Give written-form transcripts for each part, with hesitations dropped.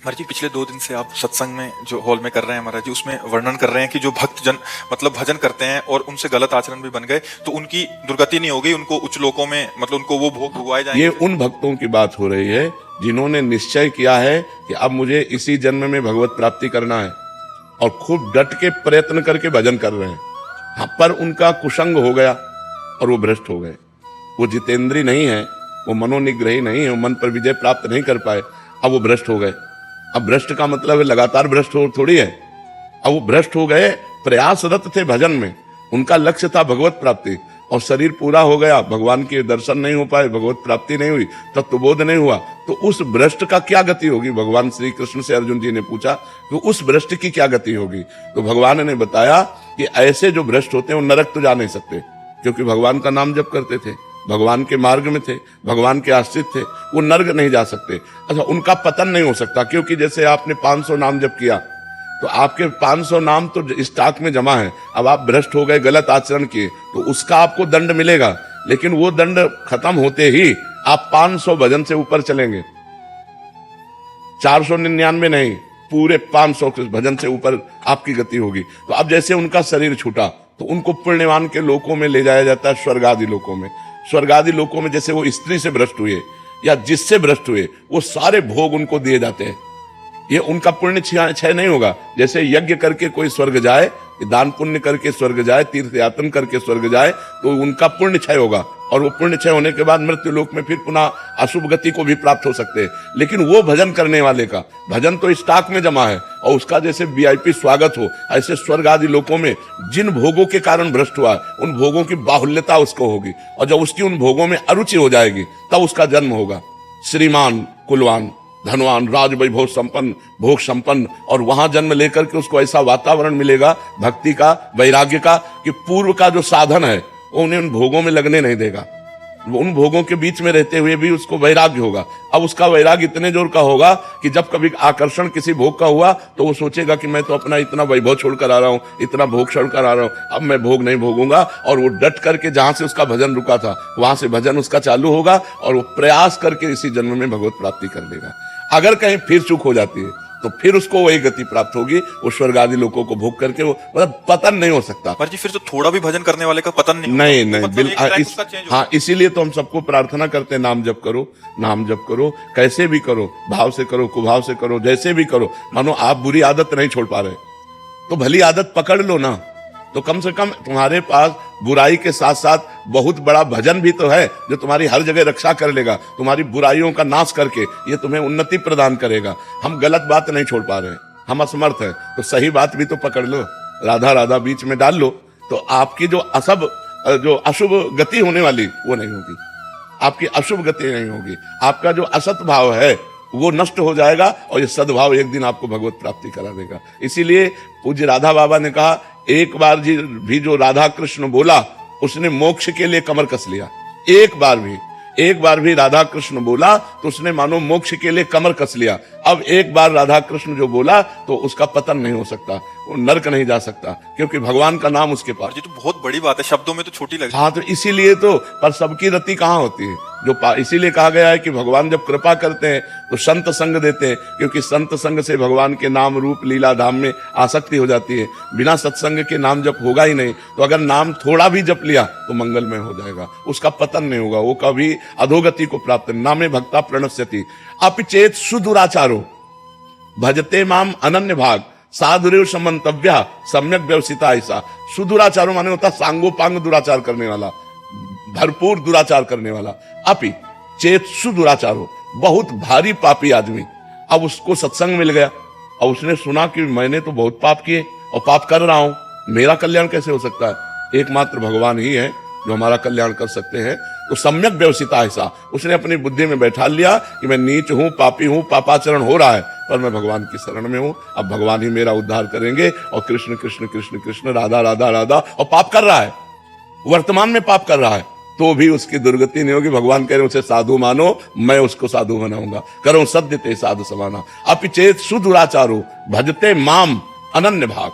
महाराज जी, पिछले 2 दिन से आप सत्संग में जो हॉल में कर रहे हैं महाराज जी, उसमें वर्णन कर रहे हैं कि जो भक्त जन मतलब भजन करते हैं और उनसे गलत आचरण भी बन गए तो उनकी दुर्गति नहीं हो गई, उनको उच्च लोकों में मतलब उनको वो भोग भुगवाए जाएंगे। ये उन भक्तों की बात हो रही है जिन्होंने निश्चय किया है कि अब मुझे इसी जन्म में भगवत प्राप्ति करना है और खूब डट के प्रयत्न करके भजन कर रहे हैं। हाँ, पर उनका कुसंग हो गया और वो भ्रष्ट हो गए। वो जितेंद्री नहीं है, वो मनोनिग्रही नहीं है, वो मन पर विजय प्राप्त नहीं कर पाए, अब वो भ्रष्ट हो गए। अब भ्रष्ट का मतलब है लगातार भ्रष्ट हो थोड़ी है। अब वो भ्रष्ट हो गए, प्रयासरत थे भजन में, उनका लक्ष्य था भगवत प्राप्ति और शरीर पूरा हो गया, भगवान के दर्शन नहीं हो पाए, भगवत प्राप्ति नहीं हुई, तत्वबोध नहीं हुआ, तो उस भ्रष्ट का क्या गति होगी? भगवान श्री कृष्ण से अर्जुन जी ने पूछा तो उस भ्रष्ट की क्या गति होगी? तो भगवान ने बताया कि ऐसे जो भ्रष्ट होते हैं वो नरक तो जा नहीं सकते, क्योंकि भगवान का नाम जप करते थे, भगवान के मार्ग में थे, भगवान के आश्रित थे, वो नर्क नहीं जा सकते। अच्छा, उनका पतन नहीं हो सकता, क्योंकि जैसे आपने 500 नाम जप किया तो आपके 500 नाम तो स्टॉक में जमा है। अब आप भ्रष्ट हो गए, गलत आचरण किए, तो उसका आपको दंड मिलेगा, लेकिन वो दंड खत्म होते ही आप 500 भजन से ऊपर चलेंगे। 499 नहीं, पूरे 500 भजन से ऊपर आपकी गति होगी। तो अब जैसे उनका शरीर छूटा तो उनको पुण्यवान के लोकों में ले जाया जाता है, स्वर्ग आदि लोकों में। स्वर्ग आदि लोकों में जैसे वो स्त्री से भ्रष्ट हुए या जिससे भ्रष्ट हुए, वो सारे भोग उनको दिए जाते हैं। ये उनका पुण्य क्षय नहीं होगा। जैसे यज्ञ करके कोई स्वर्ग जाए, दान पुण्य करके स्वर्ग जाए, तीर्थ यातन करके स्वर्ग जाए, तो उनका पुण्य क्षय होगा और वो पुण्य क्षय होने के बाद मृत्यु लोक में फिर पुनः अशुभ गति को भी प्राप्त हो सकते हैं। लेकिन वो भजन करने वाले का भजन तो स्टॉक में जमा है और उसका जैसे वीआईपी स्वागत हो, ऐसे स्वर्ग आदि लोकों में जिन भोगों के कारण भ्रष्ट हुआ उन भोगों की बाहुल्यता उसको होगी, और जब उसकी उन भोगों में अरुचि हो जाएगी तब उसका जन्म होगा। श्रीमान, कुलवान, धनवान, राज वैभव संपन्न, भोग संपन्न, और वहां जन्म लेकर के उसको ऐसा वातावरण मिलेगा भक्ति का, वैराग्य का, कि पूर्व का जो साधन है वो उन्हें उन भोगों में लगने नहीं देगा। उन भोगों के बीच में रहते हुए भी उसको वैराग्य होगा। अब उसका वैराग्य इतने जोर का होगा कि जब कभी आकर्षण किसी भोग का हुआ तो वो सोचेगा कि मैं तो अपना इतना वैभव छोड़कर आ रहा हूं, इतना भोग छोड़कर आ रहा हूं, अब मैं भोग नहीं भोगूंगा। और वो डट करके जहां से उसका भजन रुका था वहां से भजन उसका चालू होगा और वो प्रयास करके इसी जन्म में भगवत प्राप्ति कर लेगा। अगर कहीं फिर चूक हो जाती है तो फिर उसको वही गति प्राप्त होगी, वो स्वर्ग आदि लोगों को भोग करके वो मतलब पतन नहीं हो सकता। पर जी फिर तो थोड़ा भी भजन करने वाले का पतन नहीं नहीं, बिल्कुल। हाँ, इसीलिए तो हम सबको प्रार्थना करते हैं, नाम जप करो, नाम जप करो, कैसे भी करो, भाव से करो, कुभाव से करो, जैसे भी करो। मानो आप बुरी आदत नहीं छोड़ पा रहे तो भली आदत पकड़ लो ना, तो कम से कम तुम्हारे पास बुराई के साथ साथ बहुत बड़ा भजन भी तो है जो तुम्हारी हर जगह रक्षा कर लेगा, तुम्हारी बुराइयों का नाश करके ये तुम्हें उन्नति प्रदान करेगा। हम गलत बात नहीं छोड़ पा रहे हैं, हम असमर्थ हैं, तो सही बात भी तो पकड़ लो, राधा राधा बीच में डाल लो, तो आपकी जो अशुभ गति होने वाली वो नहीं होगी, आपकी अशुभ गति नहीं होगी, आपका जो असत भाव है वो नष्ट हो जाएगा और ये सद्भाव एक दिन आपको भगवत प्राप्ति करा देगा। इसीलिए पूज्य राधा बाबा ने कहा, एक बार भी जो राधा कृष्ण बोला उसने मोक्ष के लिए कमर कस लिया। एक बार भी राधा कृष्ण बोला तो उसने मानो मोक्ष के लिए कमर कस लिया। अब एक बार राधा कृष्ण जो बोला तो उसका पतन नहीं हो सकता, वो नरक नहीं जा सकता, क्योंकि भगवान का नाम उसके पास। ये तो बहुत बड़ी बात है, शब्दों में तो छोटी लगती है। हाँ, तो इसीलिए तो, पर सबकी रति कहाँ होती है? इसीलिए कहा गया है कि भगवान जब कृपा करते हैं तो संत संग देते हैं, क्योंकि संत संग से भगवान के नाम रूप लीला धाम में आसक्ति हो जाती है। बिना सत्संग के नाम जप होगा ही नहीं। तो अगर नाम थोड़ा भी जप लिया तो मंगलमय हो जाएगा, उसका पतन नहीं होगा, वो कभी अधोगति को प्राप्त। नामे भक्ता प्रणश्यति अपिचेत सुदुराचारो भजते माम अनन्य भाग साधुरेव समंतव्य सम्यक व्यवसिता। ऐसा सुदुराचारो माने होता सांगोपांग दुराचार करने वाला, भरपूर दुराचार करने वाला। अपि चेत सुदुराचारो, बहुत भारी पापी आदमी, अब उसको सत्संग मिल गया और उसने सुना कि मैंने तो बहुत पाप किए और पाप कर रहा हूं, मेरा कल्याण कैसे हो सकता है? एकमात्र भगवान ही है जो हमारा कल्याण कर सकते हैं। तो सम्यक व्यवसिता ऐसा उसने अपनी बुद्धि में बैठा लिया कि मैं नीच हूं, पापी हूं, पापाचरण हो रहा है, पर मैं भगवान की शरण में हूं, अब भगवान ही मेरा उद्धार करेंगे। और कृष्ण कृष्ण कृष्ण कृष्ण, राधा राधा राधा, और पाप कर रहा है, वर्तमान में पाप कर रहा है, तो भी उसकी दुर्गति नहीं होगी। भगवान कह रहे उसे साधु मानो, मैं उसको साधु बनाऊंगा। करो सत्य ते साधु समाना। अपिचेत सुदुराचारो भजते माम अनन्य भाग।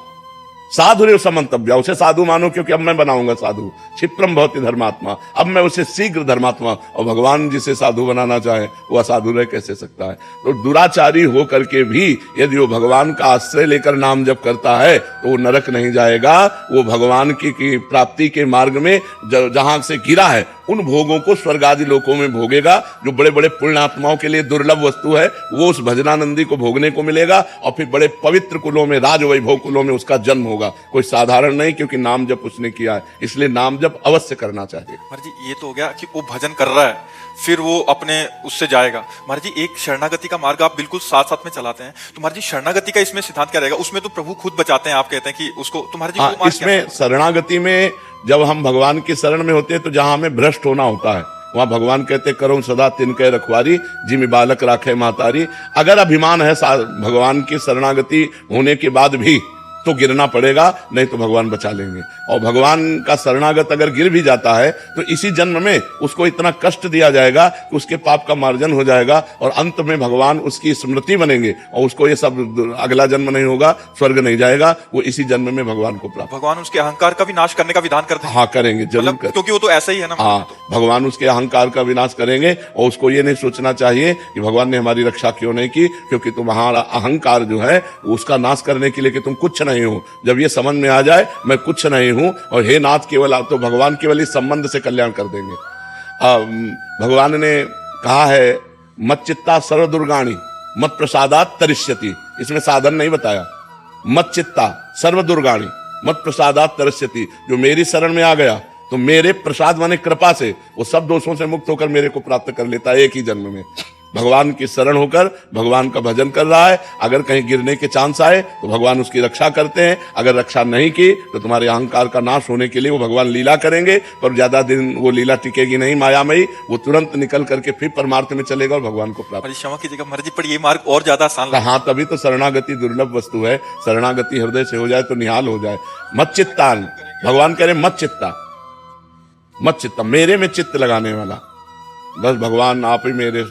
साधुरेव समंतव्य, उसे साधु मानो क्योंकि अब मैं बनाऊंगा साधु। क्षिप्रम भवति धर्मात्मा, अब मैं उसे शीघ्र धर्मात्मा। और भगवान जिसे साधु बनाना चाहे वो असाधु रह कैसे सकता है? तो दुराचारी हो करके भी यदि वो भगवान का आश्रय लेकर नाम जप करता है तो वो नरक नहीं जाएगा। वो भगवान की प्राप्ति के मार्ग में जहां से गिरा है उन भोगों को स्वर्ग आदि लोकों में भोगेगा। जो बड़े बड़े पुण्यात्माओं के लिए दुर्लभ वस्तु है वो उस भजनानंदी को भोगने को मिलेगा, और फिर बड़े पवित्र कुलों में, राज वैभव कुलों में उसका जन्म होगा। कोई साधारण नहीं, क्योंकि नाम जप उसने किया है, इसलिए नाम जप अवश्य करना चाहिए। महाराज जी ये तो हो गया कि वो भजन कर रहा है, फिर वो अपने उससे जाएगा। महाराज जी एक शरणागति का मार्ग आप बिल्कुल साथ साथ में चलाते हैं, तो महाराज जी शरणागति का इसमें सिद्धांत क्या रहेगा? उसमें तो प्रभु खुद बचाते हैं, आप कहते हैं कि उसको, तो महाराज जी वो मार्ग इसमें शरणागति में जब हम भगवान की शरण में होते हैं तो जहां हमें भ्रष्ट होना होता है वहां भगवान कहते करो सदा तिनके रखवारी, जिमि बालक राखे मातारी। अगर अभिमान है भगवान की शरणागति होने के बाद भी तो गिरना पड़ेगा, नहीं तो भगवान बचा लेंगे। और भगवान का शरणागत अगर गिर भी जाता है तो इसी जन्म में उसको इतना कष्ट दिया जाएगा कि उसके पाप का मार्जन हो जाएगा, और अंत में भगवान उसकी स्मृति बनेंगे और उसको ये सब अगला जन्म नहीं होगा, स्वर्ग नहीं जाएगा, वो इसी जन्म में भगवान को प्राप्त। भगवान उसके अहंकार का भी नाश करने का विधान करते हैं। हाँ करेंगे, जरूर करेंगे, क्योंकि वो तो ऐसा ही है ना। हाँ, भगवान उसके अहंकार का विनाश करेंगे, और उसको ये नहीं सोचना चाहिए कि भगवान ने हमारी रक्षा क्यों नहीं की, क्योंकि तुम्हारा अहंकार जो है उसका नाश करने के लिए कि तुम कुछ नहीं हो। जब ये समझ में आ जाए मैं कुछ नहीं हूं और हे नाथ केवल आप, तो भगवान केवल इस संबंध से कल्याण कर देंगे। भगवान ने कहा है मत चित्ता सर्व दुर्गाणी मत प्रसादात तरिष्यति, इसमें साधन नहीं बताया। मत चित्ता सर्व दुर्गाणी मत प्रसादात तरिष्यति, जो मेरी शरण में आ गया तो मेरे प्रसाद माने कृपा से वो सब दोषों से मुक्त होकर मेरे को प्राप्त कर लेता है एक ही जन्म में। भगवान की शरण होकर भगवान का भजन कर रहा है, अगर कहीं गिरने के चांस आए तो भगवान उसकी रक्षा करते हैं। अगर रक्षा नहीं की तो तुम्हारे अहंकार का नाश होने के लिए वो भगवान लीला करेंगे, पर ज्यादा दिन वो लीला टिकेगी नहीं मायामयी, वो तुरंत निकल करके फिर परमार्थ में चलेगा और भगवान को प्राप्त। क्षमा कीजिएगा महाराज जी, पर ये मार्ग और ज्यादा आसान लगता है। हाँ, तभी तो शरणागति दुर्लभ वस्तु है। शरणागति हृदय से हो जाए तो निहाल हो जाए। मत चित्तान, भगवान कह रहे मत चित्ता, मत चित्ता, मेरे में चित्त लगाने वाला। बस भगवान आप ही मेरे,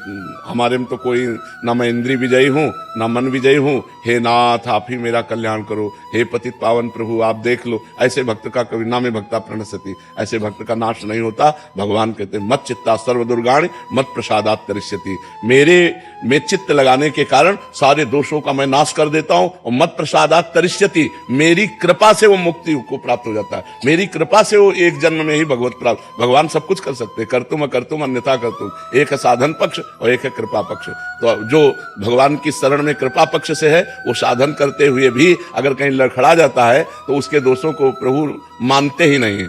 हमारे में तो कोई ना मैं इंद्रिय विजयी हूँ ना मन विजयी हूँ। हे नाथ आप ही मेरा कल्याण करो, हे पतित पावन प्रभु आप देख लो। ऐसे भक्त का कभी नामे भक्ता प्रणश्यति, ऐसे भक्त का नाश नहीं होता। भगवान कहते मत चित्ता सर्व दुर्गाणी मत प्रसादात तरिष्यति, मेरे में चित्त लगाने के कारण सारे दोषों का मैं नाश कर देता हूँ। और मत प्रसादात तरिष्यति, मेरी कृपा से वो मुक्ति को प्राप्त हो जाता है। मेरी कृपा से वो एक जन्म में ही भगवत प्राप्त। भगवान सब कुछ कर सकते, करतुम अकर्तुम अन्यथा करतुम, एक है साधन पक्ष और एक है कृपा पक्ष। तो जो भगवान की शरण में कृपा पक्ष से है वो साधन करते हुए भी अगर कहीं लड़खड़ा जाता है तो उसके दोषों को प्रभु मानते ही नहीं।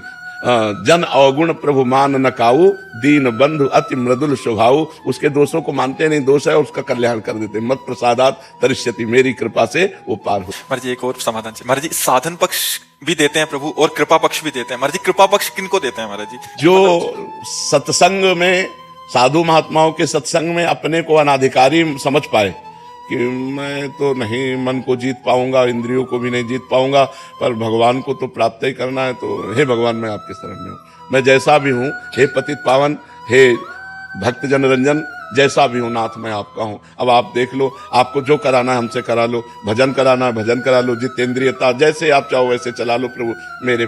जन अवगुण प्रभु मान न काऊ, दीन बंधु अति मृदुल स्वभाव, उसके दोषों को मानते नहीं, दोष है उसका कल्याण कर देते। मत प्रसादात तरिष्यति, मेरी कृपा से वो पार हो। महाराज जी एक और समाधान चाहिए। महाराज जी साधन पक्ष भी देते हैं प्रभु और कृपा पक्ष भी देते हैं। महाराज जी कृपा पक्ष किनको देते हैं महाराज जी? जो सत्संग में, साधु महात्माओं के सत्संग में अपने को अनाधिकारी समझ पाए कि मैं तो नहीं मन को जीत पाऊंगा, इंद्रियों को भी नहीं जीत पाऊंगा, पर भगवान को तो प्राप्त ही करना है, तो हे भगवान मैं आपके शरण में हूँ, मैं जैसा भी हूँ, हे पतित पावन, हे भक्त जन रंजन, जैसा भी हूँ नाथ मैं आपका हूँ। अब आप देख लो, आपको जो कराना है हमसे करा लो, भजन कराना है भजन करा लो, जितेंद्रियता जैसे आप चाहो वैसे चला लो प्रभु,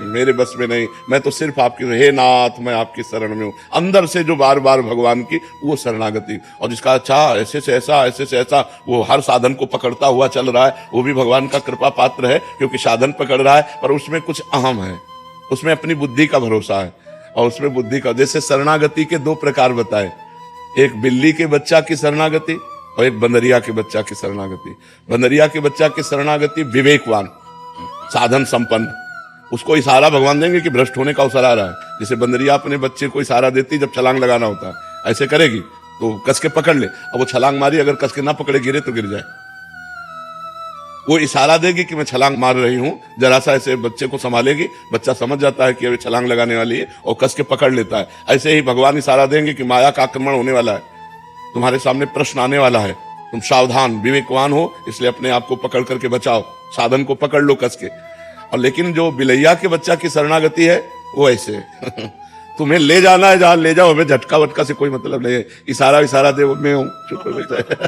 मेरे बस में नहीं, मैं तो सिर्फ आपकी, हे नाथ मैं आपकी शरण में हूँ। अंदर से जो बार बार भगवान की वो शरणागति, और जिसका अच्छा ऐसे से ऐसा ऐसे से ऐसा वो हर साधन को पकड़ता हुआ चल रहा है, वो भी भगवान का कृपा पात्र है, क्योंकि साधन पकड़ रहा है पर उसमें कुछ अहम है, उसमें अपनी बुद्धि का भरोसा है। और उसमें बुद्धि का, जैसे शरणागति के दो प्रकार बताए, एक बिल्ली के बच्चा की शरणागति और एक बंदरिया के बच्चा की शरणागति। बंदरिया के बच्चा की शरणागति विवेकवान, साधन संपन्न, उसको इशारा भगवान देंगे कि भ्रष्ट होने का अवसर आ रहा है। जैसे बंदरिया अपने बच्चे को इशारा देती जब छलांग लगाना होता है, ऐसे करेगी तो कस के पकड़ ले, अब वो छलांग मारी, अगर कस के ना पकड़े गिरे तो गिर जाए। वो इशारा देगी कि मैं छलांग मार रही हूं, जरा सा ऐसे बच्चे को संभालेगी, बच्चा समझ जाता है कि अभी छलांग लगाने वाली है और कस के पकड़ लेता है। ऐसे ही भगवान इशारा देंगे कि माया का आक्रमण होने वाला है, तुम्हारे सामने प्रश्न आने वाला है, तुम सावधान विवेकवान हो, इसलिए अपने आप को पकड़ करके बचाओ, साधन को पकड़ लो कस के। और लेकिन जो बिलैया के बच्चा की शरणागति है वो ऐसे तुम्हें ले जाना है जहां ले जाओ, हमें झटका वटका से कोई मतलब नहीं है, इशारा दे मैं हूं, चुप हो जाए।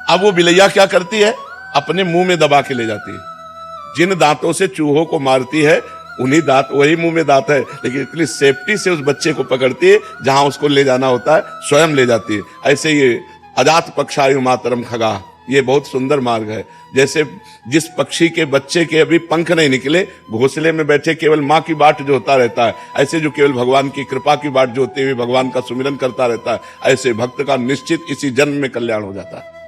अब वो बिलैया क्या करती है, अपने मुंह में दबा के ले जाती है। जिन दांतों से चूहों को मारती है उन्हीं दांत, वही मुंह में दांत है, लेकिन इतनी सेफ्टी से उस बच्चे को पकड़ती है, जहां उसको ले जाना होता है स्वयं ले जाती है। ऐसे ये अजात पक्षायु मातरम खगा, ये बहुत सुंदर मार्ग है। जैसे जिस पक्षी के बच्चे के अभी पंख नहीं निकले, घोंसले में बैठे केवल माँ की बाट जोता रहता है, ऐसे जो केवल भगवान की कृपा की बाट जोते हुए भगवान का सुमिरन करता रहता है, ऐसे भक्त का निश्चित इसी जन्म में कल्याण हो जाता है।